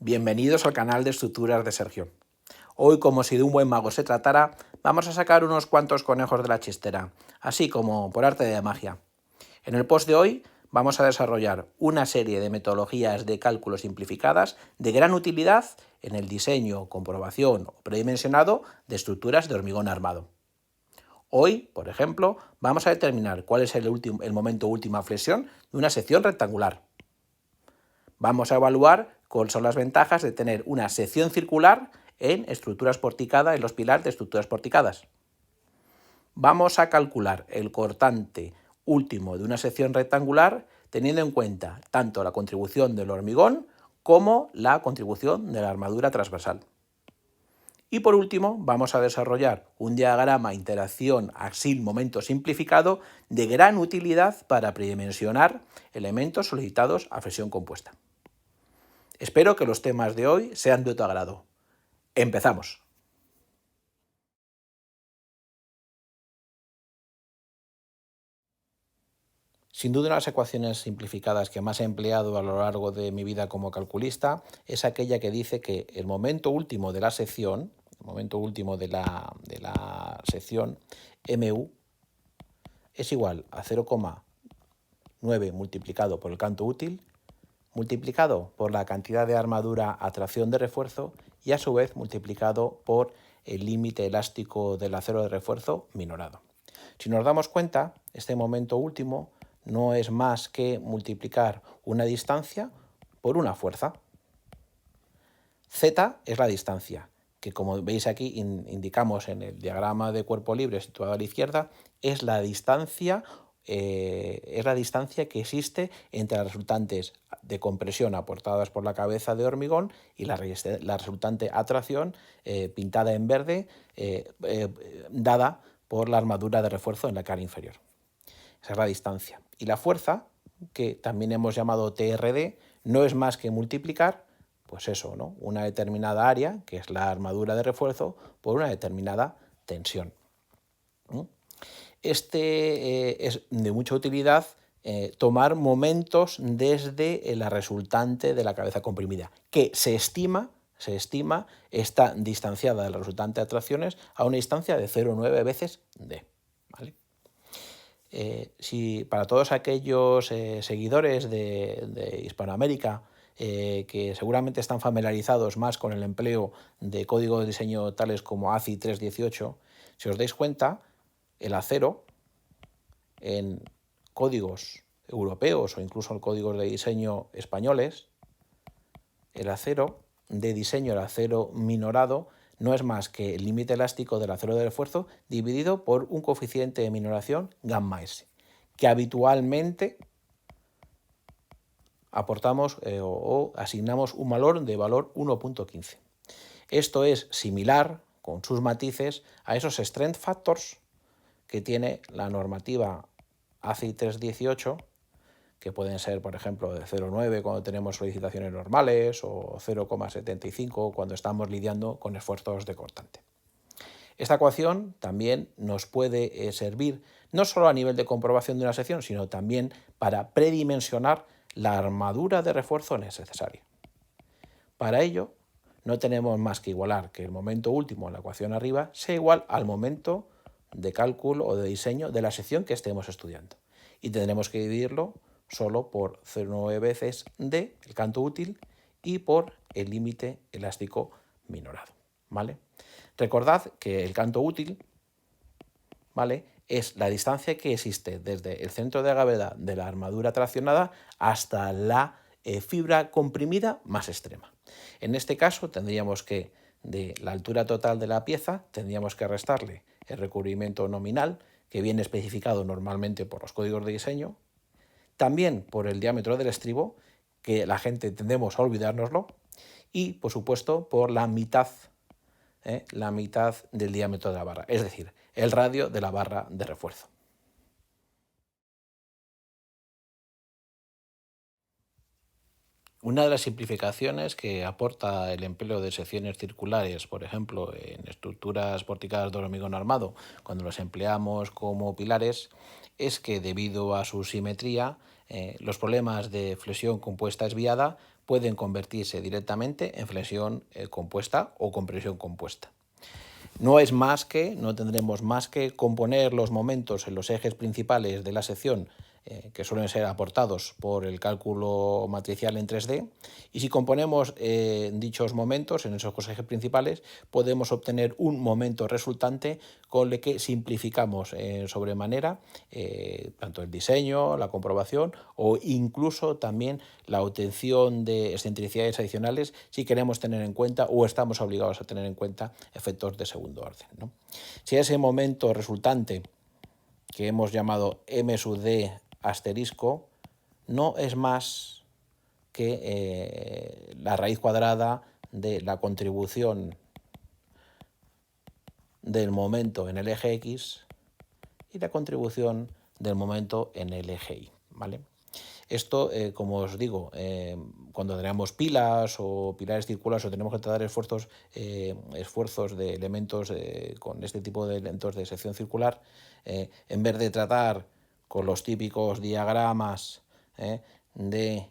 Bienvenidos al canal de estructuras de Sergio. Hoy, como si de un buen mago se tratara, vamos a sacar unos cuantos conejos de la chistera, así como por arte de magia. En el post de hoy vamos a desarrollar una serie de metodologías de cálculo simplificadas de gran utilidad en el diseño, comprobación o predimensionado de estructuras de hormigón armado. Hoy, por ejemplo, vamos a determinar cuál es el momento última flexión de una sección rectangular. Vamos a evaluar cuáles son las ventajas de tener una sección circular en estructuras porticadas, en los pilares de estructuras porticadas. Vamos a calcular el cortante último de una sección rectangular teniendo en cuenta tanto la contribución del hormigón como la contribución de la armadura transversal. Y por último, vamos a desarrollar un diagrama interacción axil-momento simplificado de gran utilidad para predimensionar elementos solicitados a flexión compuesta. Espero que los temas de hoy sean de tu agrado. ¡Empezamos! Sin duda, una de las ecuaciones simplificadas que más he empleado a lo largo de mi vida como calculista es aquella que dice que el momento último de la sección, sección MU es igual a 0,9 multiplicado por el canto útil multiplicado por la cantidad de armadura a tracción de refuerzo y a su vez multiplicado por el límite elástico del acero de refuerzo minorado. Si nos damos cuenta, este momento último no es más que multiplicar una distancia por una fuerza. Z es la distancia, que como veis aquí indicamos en el diagrama de cuerpo libre situado a la izquierda, es la distancia que existe entre las resultantes de compresión aportadas por la cabeza de hormigón y la resultante atracción pintada en verde dada por la armadura de refuerzo en la cara inferior. Esa es la distancia. Y la fuerza, que también hemos llamado TRD, no es más que multiplicar pues eso, ¿no? Una determinada área, que es la armadura de refuerzo, por una determinada tensión. Es de mucha utilidad tomar momentos desde la resultante de la cabeza comprimida, que se estima está distanciada de la resultante de atracciones a una distancia de 0,9 veces d. ¿Vale? Si para todos aquellos seguidores de Hispanoamérica que seguramente están familiarizados más con el empleo de códigos de diseño tales como ACI 318, si os dais cuenta, el acero en códigos europeos o incluso en códigos de diseño españoles, el acero de diseño, el acero minorado, no es más que el límite elástico del acero de refuerzo dividido por un coeficiente de minoración gamma S, que habitualmente aportamos o asignamos un valor de valor 1.15. Esto es similar, con sus matices, a esos strength factors que tiene la normativa ACI 318, que pueden ser, por ejemplo, de 0,9 cuando tenemos solicitaciones normales o 0,75 cuando estamos lidiando con esfuerzos de cortante. Esta ecuación también nos puede servir no solo a nivel de comprobación de una sección, sino también para predimensionar la armadura de refuerzo necesaria. Para ello, no tenemos más que igualar que el momento último en la ecuación arriba sea igual al momento de cálculo o de diseño de la sección que estemos estudiando. Y tendremos que dividirlo solo por 0,9 veces d, el canto útil, y por el límite elástico minorado. ¿Vale? Recordad que el canto útil, ¿vale?, es la distancia que existe desde el centro de gravedad de la armadura traccionada hasta la fibra comprimida más extrema. En este caso tendríamos que, de la altura total de la pieza, tendríamos que restarle el recubrimiento nominal, que viene especificado normalmente por los códigos de diseño, también por el diámetro del estribo, que la gente tendemos a olvidárnoslo, y por supuesto por la mitad del diámetro de la barra, es decir, el radio de la barra de refuerzo. Una de las simplificaciones que aporta el empleo de secciones circulares, por ejemplo, en estructuras porticadas de hormigón armado, cuando las empleamos como pilares, es que debido a su simetría los problemas de flexión compuesta esviada pueden convertirse directamente en flexión compuesta o compresión compuesta. No tendremos más que componer los momentos en los ejes principales de la sección, que suelen ser aportados por el cálculo matricial en 3D, y si componemos dichos momentos en esos ejes principales, podemos obtener un momento resultante con el que simplificamos sobremanera tanto el diseño, la comprobación o incluso también la obtención de excentricidades adicionales si queremos tener en cuenta o estamos obligados a tener en cuenta efectos de segundo orden, ¿no? Si ese momento resultante, que hemos llamado m sub d asterisco, no es más que la raíz cuadrada de la contribución del momento en el eje X y la contribución del momento en el eje Y, ¿vale? Esto, como os digo, cuando tenemos pilas o pilares circulares o tenemos que tratar esfuerzos de elementos con este tipo de elementos de sección circular, en vez de tratar con los típicos diagramas de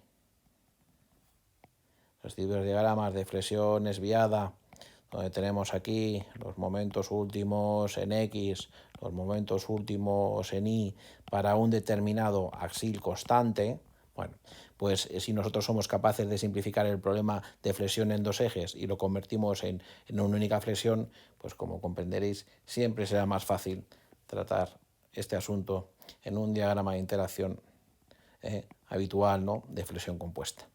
flexión esviada, donde tenemos aquí los momentos últimos en X, los momentos últimos en Y para un determinado axil constante. Bueno, pues si nosotros somos capaces de simplificar el problema de flexión en dos ejes y lo convertimos en una única flexión, pues como comprenderéis, siempre será más fácil tratar este asunto en un diagrama de interacción habitual, ¿no?, de flexión compuesta,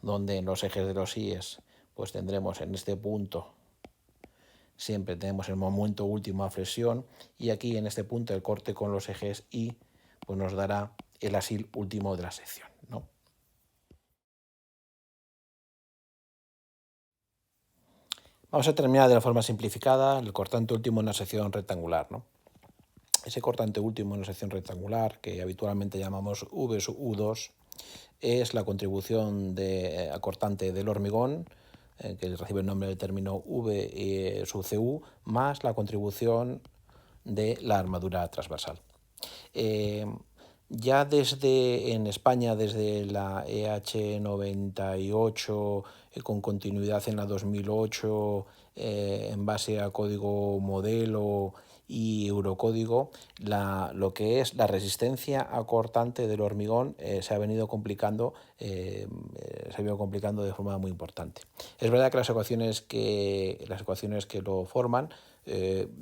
donde en los ejes de los íes pues tendremos en este punto siempre tenemos el momento último a flexión y aquí en este punto el corte con los ejes Y pues nos dará el axil último de la sección, ¿no? Vamos a terminar de la forma simplificada el cortante último en una sección rectangular, ¿no? Ese cortante último en una sección rectangular, que habitualmente llamamos V sub U2, es la contribución cortante del hormigón, que recibe el nombre del término V sub CU, más la contribución de la armadura transversal. Ya en España, desde la EH 98, con continuidad en la 2008, en base a código modelo y eurocódigo, lo que es la resistencia a cortante del hormigón se ha venido complicando de forma muy importante. Es verdad que las ecuaciones que lo forman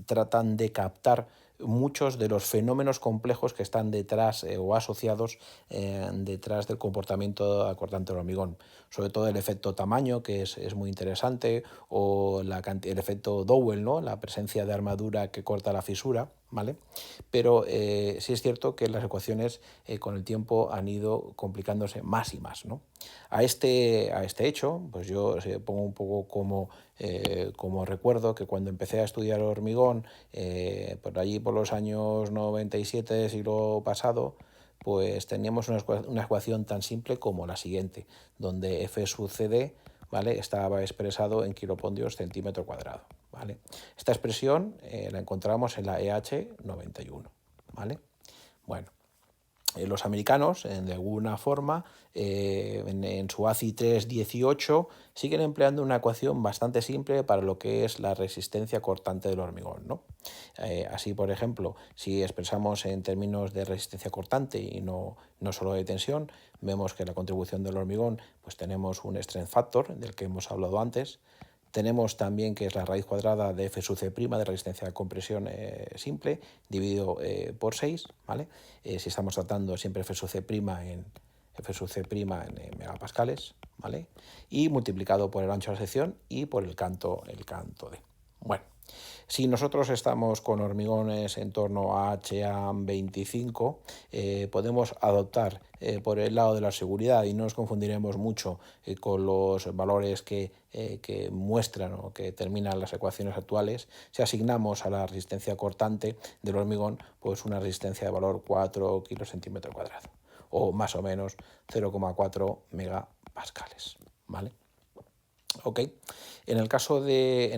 tratan de captar muchos de los fenómenos complejos que están detrás o asociados detrás del comportamiento acortante del hormigón, sobre todo el efecto tamaño, que es muy interesante, o el efecto Dowell, ¿no?, la presencia de armadura que corta la fisura, ¿vale? Pero sí es cierto que las ecuaciones con el tiempo han ido complicándose más y más, ¿no? A este hecho, pues yo pongo un poco como recuerdo que cuando empecé a estudiar hormigón, por allí por los años 97 del siglo pasado, pues teníamos una ecuación tan simple como la siguiente, donde F sub CD, ¿vale?, estaba expresado en kilopondios centímetro cuadrado, ¿vale? Esta expresión la encontramos en la EH 91, ¿vale? Bueno, los americanos, de alguna forma, en su ACI 318, siguen empleando una ecuación bastante simple para lo que es la resistencia cortante del hormigón, ¿no? Así, por ejemplo, si expresamos en términos de resistencia cortante y no solo de tensión, vemos que la contribución del hormigón, pues tenemos un strength factor, del que hemos hablado antes. Tenemos también que es la raíz cuadrada de F sub C', de resistencia de compresión simple, dividido por 6, ¿vale? Si estamos tratando siempre F sub C' en megapascales, ¿vale? Y multiplicado por el ancho de la sección y por el canto D. Bueno, si nosotros estamos con hormigones en torno a HA25, podemos adoptar por el lado de la seguridad y no nos confundiremos mucho con los valores que muestran o que determinan las ecuaciones actuales. Si asignamos a la resistencia cortante del hormigón pues una resistencia de valor 4 kilocentímetro cuadrado o más o menos 0,4 megapascales, ¿vale? Ok. En el caso de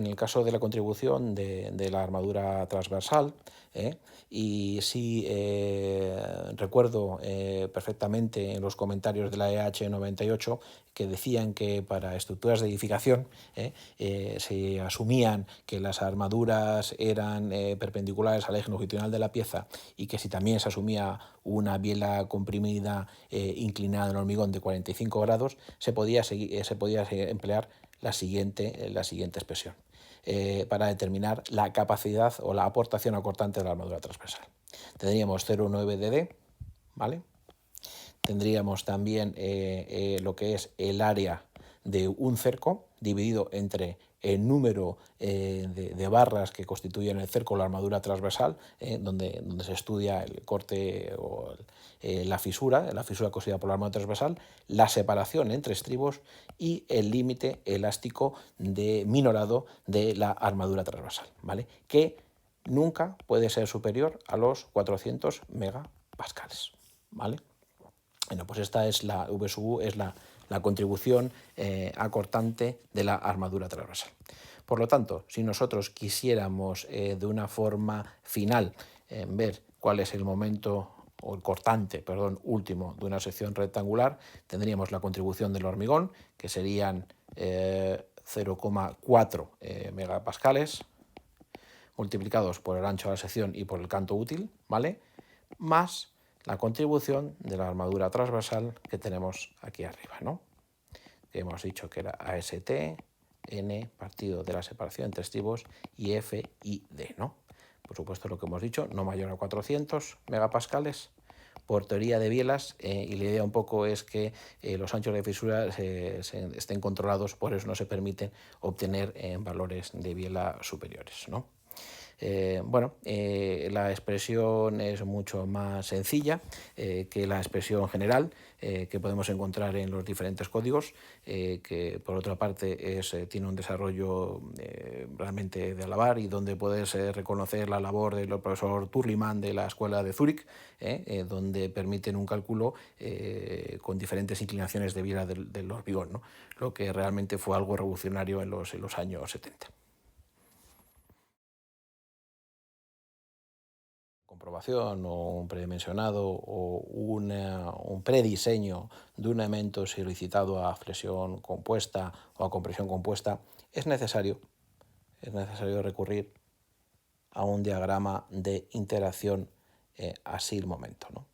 la contribución de la armadura transversal, Y sí recuerdo perfectamente en los comentarios de la EH 98 que decían que para estructuras de edificación se asumían que las armaduras eran perpendiculares al eje longitudinal de la pieza y que si también se asumía una biela comprimida inclinada en hormigón de 45 grados, se podía emplear la siguiente expresión para determinar la capacidad o la aportación acortante de la armadura transversal. Tendríamos 0,9 dd, ¿vale? Tendríamos también lo que es el área de un cerco dividido entre el número de barras que constituyen el cerco o la armadura transversal, donde se estudia el corte o la fisura causada por la armadura transversal, la separación entre estribos y el límite elástico de minorado de la armadura transversal, ¿vale? Que nunca puede ser superior a los 400 megapascales, ¿vale? Bueno, pues esta es la V sub U, es la contribución acortante de la armadura transversal. Por lo tanto, si nosotros quisiéramos de una forma final ver cuál es el momento o el cortante, último de una sección rectangular, tendríamos la contribución del hormigón, que serían 0,4 megapascales, multiplicados por el ancho de la sección y por el canto útil, ¿vale? Más la contribución de la armadura transversal que tenemos aquí arriba, ¿no? Que hemos dicho que era AST, N partido de la separación entre estribos y F y D, ¿no? Por supuesto, lo que hemos dicho, no mayor a 400 megapascales por teoría de bielas, y la idea un poco es que los anchos de fisura estén controlados, por eso no se permite obtener valores de biela superiores, ¿no? La expresión es mucho más sencilla que la expresión general que podemos encontrar en los diferentes códigos, que por otra parte tiene un desarrollo realmente de alabar y donde puedes reconocer la labor del profesor Turliman de la Escuela de Zúrich, donde permiten un cálculo con diferentes inclinaciones de biela del hormigón, ¿no? Lo que realmente fue algo revolucionario en los años 70. Comprobación o un predimensionado o un prediseño de un elemento solicitado a flexión compuesta o a compresión compuesta, es necesario recurrir a un diagrama de interacción asil-momento, ¿no?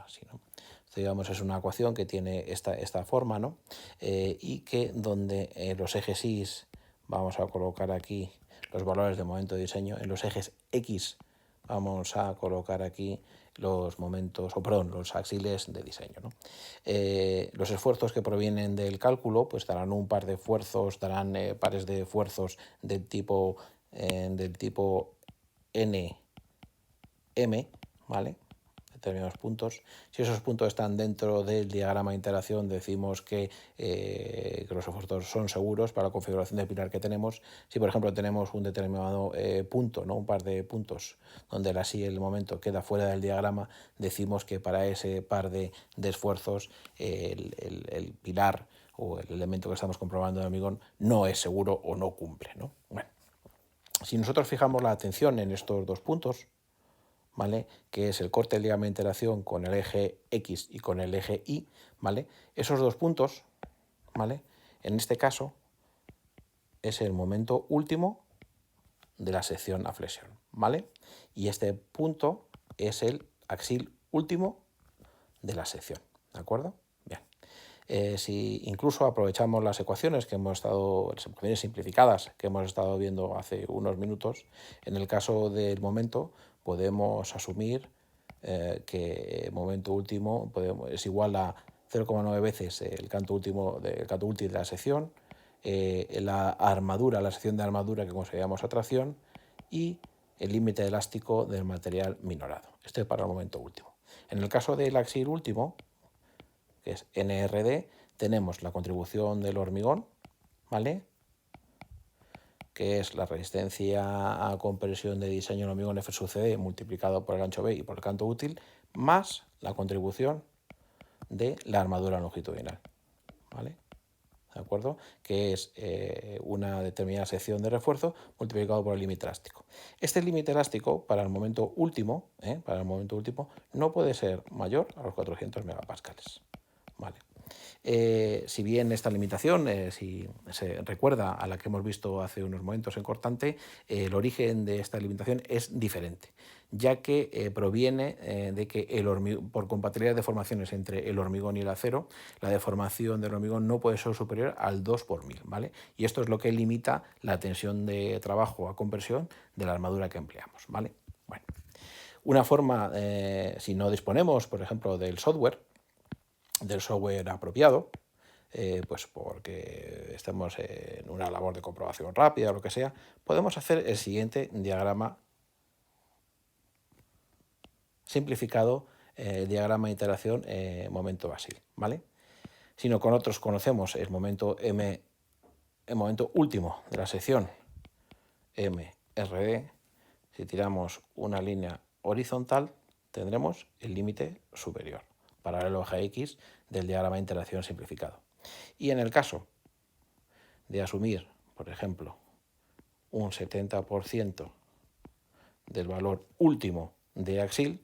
Así, ¿no? Esto, digamos, es una ecuación que tiene esta forma, ¿no? Y que donde los ejes Y vamos a colocar aquí los valores de momento de diseño, en los ejes X vamos a colocar aquí los los axiles de diseño, ¿no? Los esfuerzos que provienen del cálculo pues darán un par de esfuerzos, darán pares de esfuerzos del tipo N, M, ¿vale? Determinados puntos. Si esos puntos están dentro del diagrama de interacción, decimos que los esfuerzos son seguros para la configuración del pilar que tenemos. Si, por ejemplo, tenemos un determinado punto, ¿no? Un par de puntos donde el momento queda fuera del diagrama, decimos que para ese par de esfuerzos el pilar o el elemento que estamos comprobando de hormigón no es seguro o no cumple, ¿no? Bueno, si nosotros fijamos la atención en estos dos puntos, ¿vale? Que es el corte del diagrama de interacción con el eje X y con el eje Y, ¿vale? Esos dos puntos, ¿vale? En este caso es el momento último de la sección a flexión, ¿vale? Y este punto es el axil último de la sección, ¿de acuerdo? Bien. Si incluso aprovechamos las ecuaciones las ecuaciones simplificadas que hemos estado viendo hace unos minutos, en el caso del momento podemos asumir que el momento último es igual a 0,9 veces el canto útil de la sección, la sección de armadura que consideramos atracción y el límite elástico del material minorado. Esto es para el momento último. En el caso del axil último, que es NRD, tenemos la contribución del hormigón, ¿vale? Que es la resistencia a compresión de diseño en hormigón F sub CD multiplicado por el ancho B y por el canto útil, más la contribución de la armadura longitudinal, ¿vale? ¿de acuerdo? Que es una determinada sección de refuerzo multiplicado por el límite elástico. Este límite elástico para el momento último, no puede ser mayor a los 400 megapascales. Vale. Si bien esta limitación, si se recuerda a la que hemos visto hace unos momentos en cortante, el origen de esta limitación es diferente, ya que proviene de que por compatibilidad de deformaciones entre el hormigón y el acero, la deformación del hormigón no puede ser superior al 2 por 1000, ¿vale? Y esto es lo que limita la tensión de trabajo a compresión de la armadura que empleamos, ¿vale? Bueno, una forma, si no disponemos, por ejemplo, del software apropiado, pues porque estemos en una labor de comprobación rápida o lo que sea, podemos hacer el siguiente diagrama simplificado, diagrama de iteración momento Basil, ¿vale? Si no con otros conocemos el momento M, el momento último de la sección MRD, si tiramos una línea horizontal tendremos el límite superior, paralelo a X del diagrama de interacción simplificado. Y en el caso de asumir, por ejemplo, un 70% del valor último de Axil,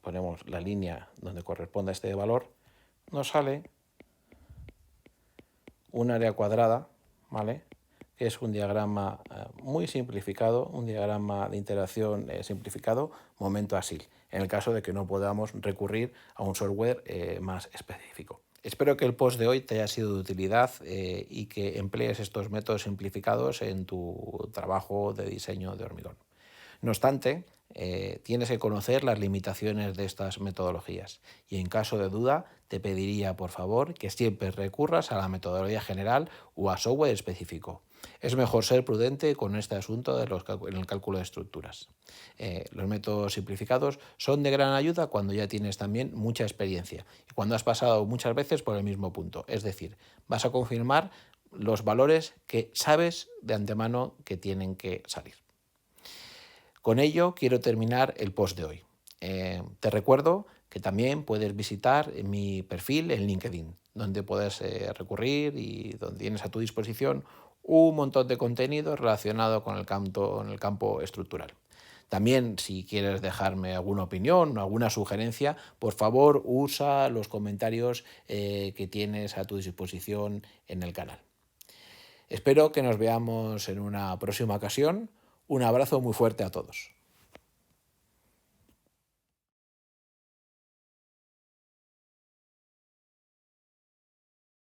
ponemos la línea donde corresponde a este valor, nos sale un área cuadrada, ¿vale? Que es un diagrama muy simplificado, un diagrama de interacción simplificado, momento Axil, en el caso de que no podamos recurrir a un software más específico. Espero que el post de hoy te haya sido de utilidad y que emplees estos métodos simplificados en tu trabajo de diseño de hormigón. No obstante, tienes que conocer las limitaciones de estas metodologías y en caso de duda te pediría por favor que siempre recurras a la metodología general o a software específico. Es mejor ser prudente con este asunto en el cálculo de estructuras. Los métodos simplificados son de gran ayuda cuando ya tienes también mucha experiencia y cuando has pasado muchas veces por el mismo punto. Es decir, vas a confirmar los valores que sabes de antemano que tienen que salir. Con ello quiero terminar el post de hoy. Te recuerdo que también puedes visitar mi perfil en LinkedIn, donde puedes recurrir y donde tienes a tu disposición un montón de contenido relacionado con el campo estructural. También, si quieres dejarme alguna opinión o alguna sugerencia, por favor usa los comentarios que tienes a tu disposición en el canal. Espero que nos veamos en una próxima ocasión. Un abrazo muy fuerte a todos.